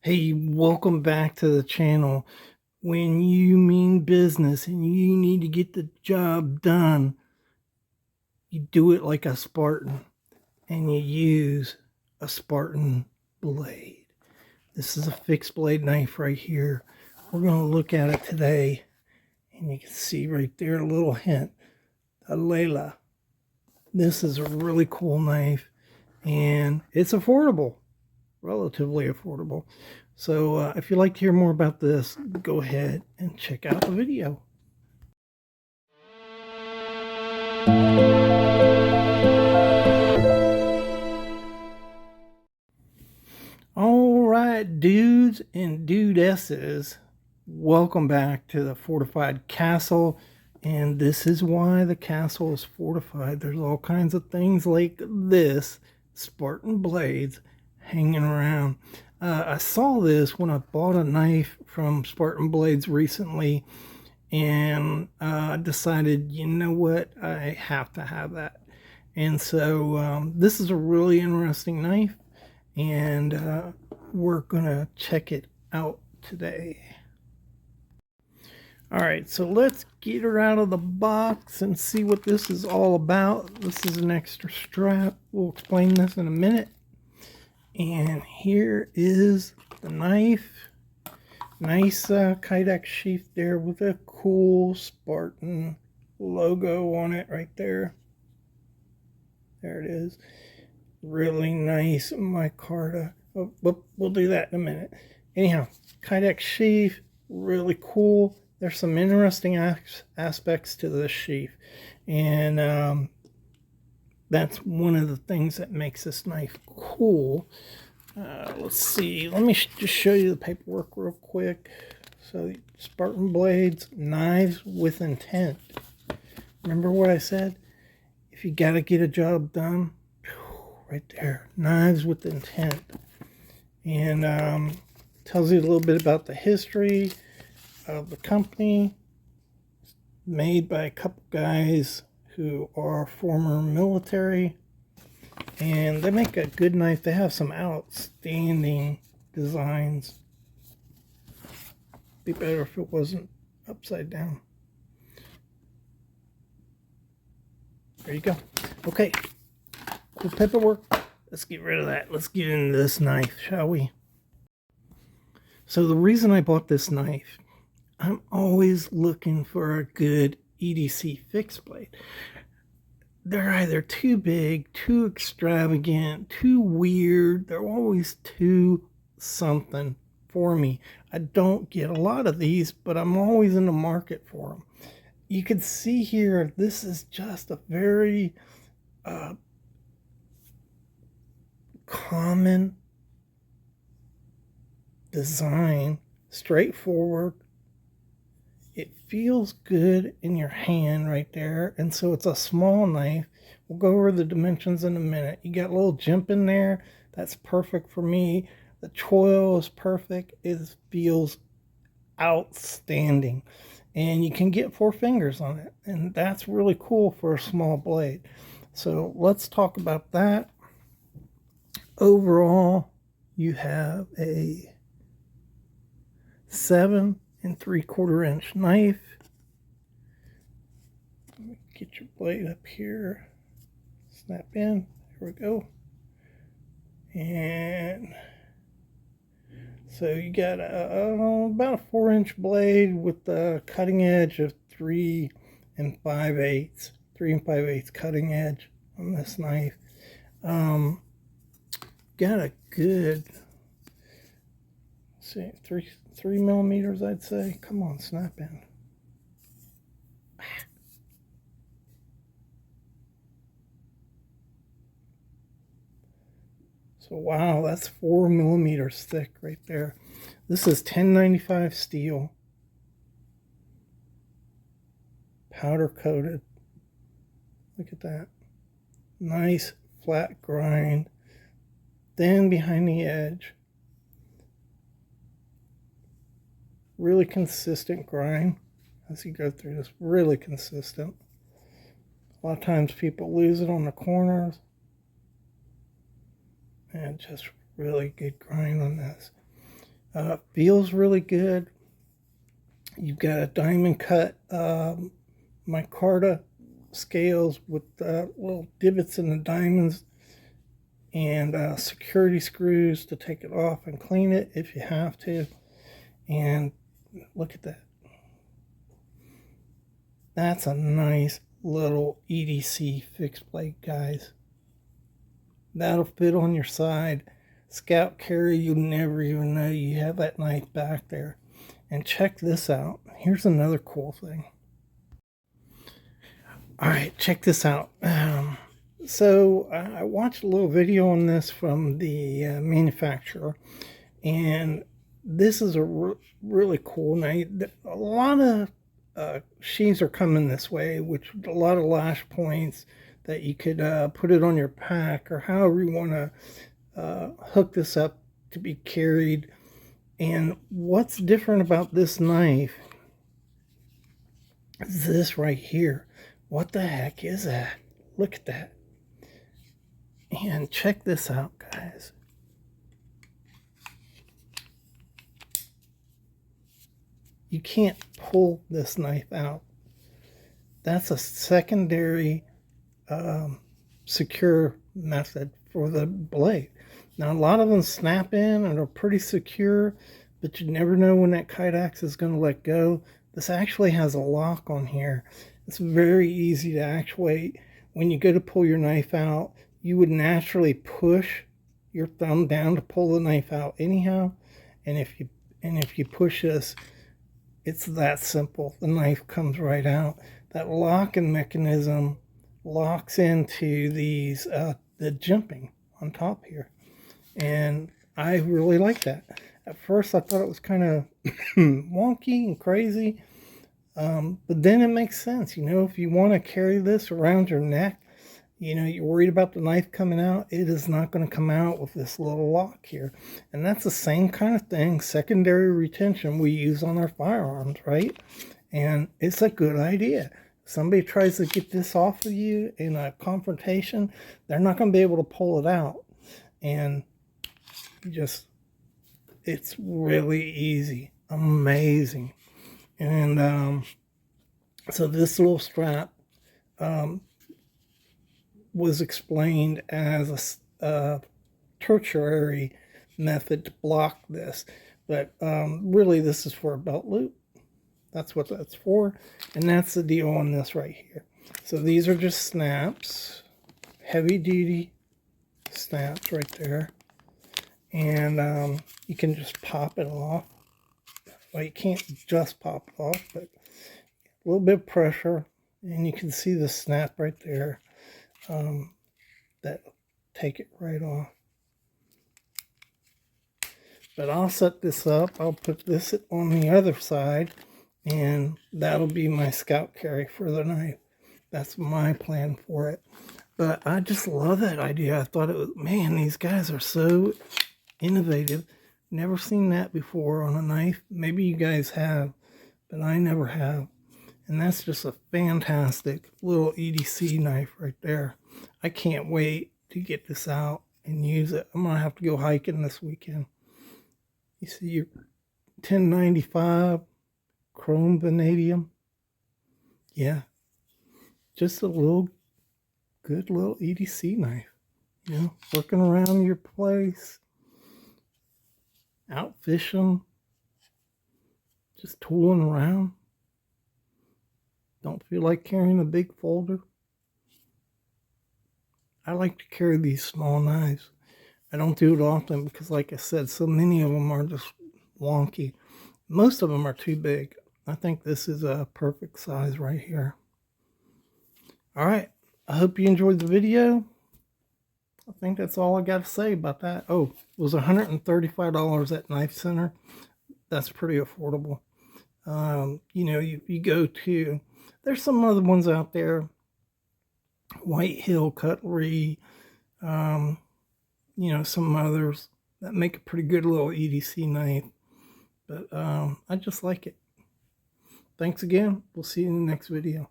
Hey, welcome back to the channel. When you mean business and you need to get the job done, you do it like a Spartan and you use a Spartan blade. This is a fixed blade knife right here. We're going to look at it today, and you can see right there a little hint, Ayala. This is a really cool knife, and it's affordable. Relatively affordable. So if you'd like to hear more about this, go ahead and check out the video. All right, dudes and dudesses, welcome back to the fortified castle. And this is why the castle is fortified. There's all kinds of things like this, Spartan blades, hanging around. I saw this when I bought a knife from Spartan Blades recently, and I decided, you know what, I have to have that. And so this is a really interesting knife, and we're gonna check it out today. All right, so let's get her out of the box and see what this is all about. This is an extra strap. We'll explain this in a minute. And here is the knife. Nice Kydex sheath there with a cool Spartan logo on it right there. There it is. Really nice micarta. Oh, we'll do that in a minute. Anyhow, Kydex sheath, really cool. There's some interesting aspects to this sheath, and that's one of the things that makes this knife cool. Let's see. Let me just show you the paperwork real quick. So, Spartan Blades, knives with intent. Remember what I said? If you got to get a job done, right there, knives with intent. And tells you a little bit about the history of the company. Made by a couple guys who are former military, and they make a good knife. They have some outstanding designs. Be better if it wasn't upside down. There you go. Okay, cool paperwork. Let's get rid of that. Let's get into this knife, shall we? So the reason I bought this knife, I'm always looking for a good EDC fixed blade. They're either too big, too extravagant, too weird. They're always too something for me. I don't get a lot of these, but I'm always in the market for them. You can see here, this is just a very common design, straightforward. It feels good in your hand right there, and so it's a small knife. We'll go over the dimensions in a minute. You got a little jimp in there. That's perfect for me. The choil is perfect. It feels outstanding, and you can get 4 fingers on it, and that's really cool for a small blade. So let's talk about that. Overall, you have a 7 3/4 inch knife. Get your blade up here, snap in, there we go. And so you got about a 4-inch blade with the cutting edge of 3 5/8, 3 5/8 cutting edge on this knife. Got a good, let's see, 3 millimeters, I'd say. Come on, snap in. So wow, that's 4 millimeters thick right there. This is 1095 steel, powder coated. Look at that. Nice flat grind, thin behind the edge. Really consistent grind as you go through this, really consistent. A lot of times people lose it on the corners, and just really good grind on this. Feels really good. You've got a diamond cut micarta scales with little divots in the diamonds, and security screws to take it off and clean it if you have to. And look at that. That's a nice little EDC fixed blade, guys. That'll fit on your side. Scout carry, you'll never even know you have that knife back there. And check this out. Here's another cool thing. All right, check this out. So I watched a little video on this from the manufacturer, and this is a really cool knife. A lot of sheaths are coming this way, which a lot of lash points that you could put it on your pack, or however you want to hook this up to be carried. And what's different about this knife is this right here. What the heck is that? Look at that. And check this out, guys. You can't pull this knife out. That's a secondary secure method for the blade. Now, a lot of them snap in and are pretty secure, but you never know when that kite axe is going to let go. This actually has a lock on here. It's very easy to actuate. When you go to pull your knife out, you would naturally push your thumb down to pull the knife out anyhow. And if you push this, it's that simple. The knife comes right out. That locking mechanism locks into these the jimping on top here, and I really like that. At first I thought it was kind of wonky and crazy, but then it makes sense. You know, if you want to carry this around your neck, you know, you're worried about the knife coming out, it is not going to come out with this little lock here. And that's the same kind of thing, secondary retention, we use on our firearms, right? And it's a good idea. If somebody tries to get this off of you in a confrontation, they're not going to be able to pull it out. And it's really easy, amazing. And so this little strap was explained as a tertiary method to block this, but really this is for a belt loop. That's what that's for, and that's the deal on this right here. So these are just snaps, heavy duty snaps right there, and you can just pop it off. Well, you can't just pop it off, but a little bit of pressure, and you can see the snap right there. That take it right off. But I'll set this up. I'll put this on the other side, and that'll be my scout carry for the knife. That's my plan for it. But I just love that idea. I thought it was, man, these guys are so innovative. Never seen that before on a knife. Maybe you guys have, but I never have. And that's just a fantastic little EDC knife right there. I can't wait to get this out and use it. I'm going to have to go hiking this weekend. You see your 1095 chrome vanadium. Yeah. Just a good little EDC knife. You know, working around your place. Out fishing. Just tooling around. Don't feel like carrying a big folder. I like to carry these small knives. I don't do it often because, like I said, so many of them are just wonky. Most of them are too big. I think this is a perfect size right here. All right. I hope you enjoyed the video. I think that's all I got to say about that. Oh, it was $135 at Knife Center. That's pretty affordable. You know, you go to, there's some other ones out there, White Hill Cutlery, you know, some others that make a pretty good little EDC knife, but I just like it. Thanks again. We'll see you in the next video.